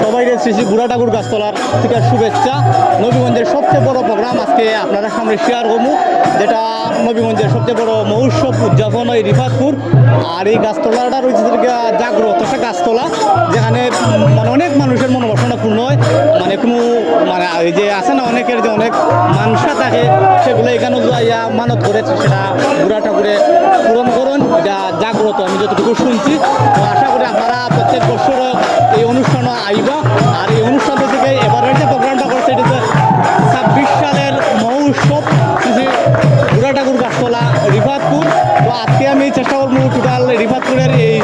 সবাইকে শ্রী শ্রী বুড়া ঠাকুর গাছতলার থেকে শুভেচ্ছা। নবীগঞ্জের সবচেয়ে বড় প্রোগ্রাম আজকে আপনারা সামনে শেয়ার করবো, যেটা নবীগঞ্জের সবচেয়ে বড় মহোৎসব উদযাপন হয় রিফাতপুর। আর এই গাছতলাটা রয়েছে জাগ্রত একটা গাছতলা, যেখানে মানে অনেক মানুষের মনোবাসনা পূর্ণ হয়। মানে কোনো মানে এই যে আছে না অনেকের যে অনেক মানুষরা থাকে, সেগুলো এখানে যাইয়া মানত করে সেটা বুড়া ঠাকুরে পূরণ করুন। এটা জাগ্রত আমি যতটুকু শুনছি। তো আশা করি আপনারা প্রত্যেক বছর এই অনুষ্ঠানও আইবা। আর এই অনুষ্ঠান থেকে এবারের যে প্রোগ্রামটা করছে এটা হচ্ছে 26 সালের মহোৎসব বুড়া ঠাকুর গাছতলা রিফাতপুর। তো আজকে আমি চেষ্টা করবো টোটাল রিফাতপুরের এই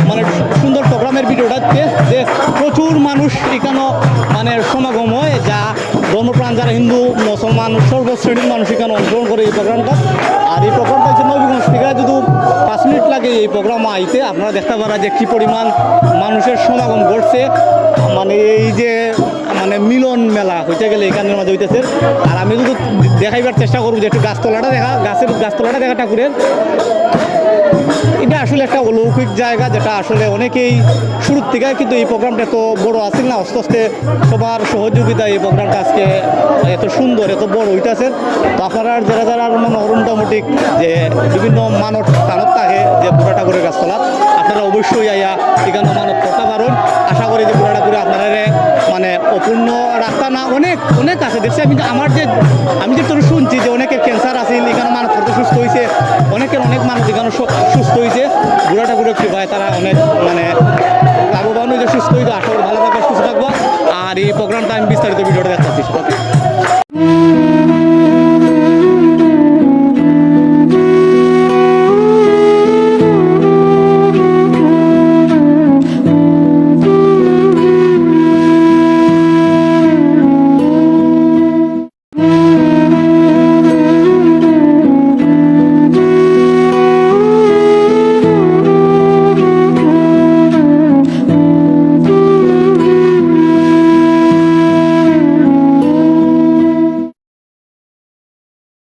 মানে সুন্দর প্রোগ্রামের ভিডিওটাতে, যে প্রচুর মানুষ এখানে মানে সমাগম হয়, যা ধর্মপ্রাণ যারা হিন্দু মুসলমান সর্বশ্রেণীর মানুষ এখানে অংশগ্রহণ করে এই প্রোগ্রামটা। আর এই প্রোগ্রামটা হচ্ছে নবীগঞ্জ থেকে যদি 5 মিনিট লাগে এই প্রোগ্রাম আইতে, আপনারা দেখতে পারা যে কী পরিমাণ মানুষের সমাগম ঘটছে। মানে এই যে মানে মিলন মেলা হইতে গেলে এখানের মাঝে হইতেছে। আর আমি যদি দেখাইবার চেষ্টা করবো যে একটু গাছতলাটা দেখা, গাছতলাটা দেখা ঠাকুরের, এটা আসলে একটা অলৌকিক জায়গা, যেটা আসলে অনেকেই শুরুর থেকে, কিন্তু এই প্রোগ্রামটা এত বড় আসছিল না, আস্তে আস্তে সবার সহযোগিতা এই প্রোগ্রামটা আজকে এত সুন্দর এত বড় হইতেছে। তো আপনারা যারা যারা মোটামুটি যে বিভিন্ন মানত টানত থাকে যে বুড়া ঠাকুরের গাছতলা, আপনারা অবশ্যই আইয়া এখানে মানত করতে পারেন। আশা করি যে বুড়া ঠাকুরে আপনারা মানে অপূর্ণ রাস্তা না অনেক অনেক আছে দেখছি। আমি যে তোর শুনছি যে অনেকের ক্যান্সার আছে এখানে মানত করতে সুস্থ হয়েছে, অনেকের অনেক মানুষ এখানে সুস্থ হয়েছে। বুড়া ঠাকুরের কৃপায় তারা অনেক মানে লাভবান হয়েছে, সুস্থ হয়েছে। আশা করি ভালো থাকবে, সুস্থ থাকবো। আর এই প্রোগ্রামটা আমি বিস্তারিত ভিডিওটা দেখাচ্ছি।